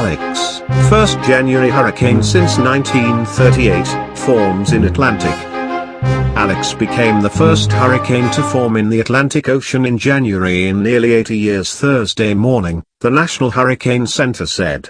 Alex, first January hurricane since 1938, forms in Atlantic. Alex became the first hurricane to form in the Atlantic Ocean in January in nearly 80 years Thursday morning, the National Hurricane Center said.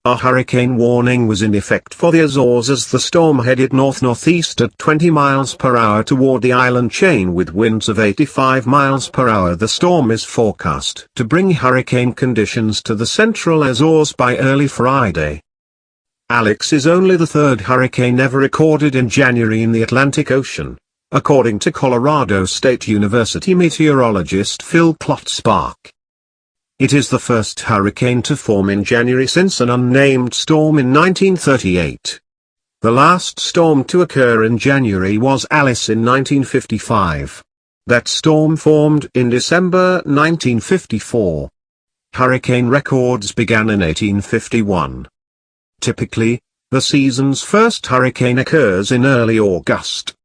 A hurricane warning was in effect for the Azores as the storm headed north-northeast at 20 miles per hour toward the island chain with winds of 85 miles per hour. The storm is forecast to bring hurricane conditions to the central Azores by early Friday. Alex is only the third hurricane ever recorded in January in the Atlantic Ocean, according to Colorado State University meteorologist Phil Klotzbach. It is the first hurricane to form in January since an unnamed storm in 1938. The last storm to occur in January was Alice in 1955. That storm formed in December 1954. Hurricane records began in 1851. Typically, the season's first hurricane occurs in early August.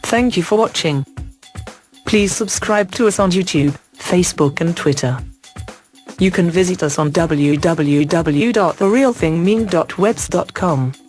Thank you for watching. Please subscribe to us on YouTube, Facebook and Twitter. You can visit us on www.therealthingme.webs.com.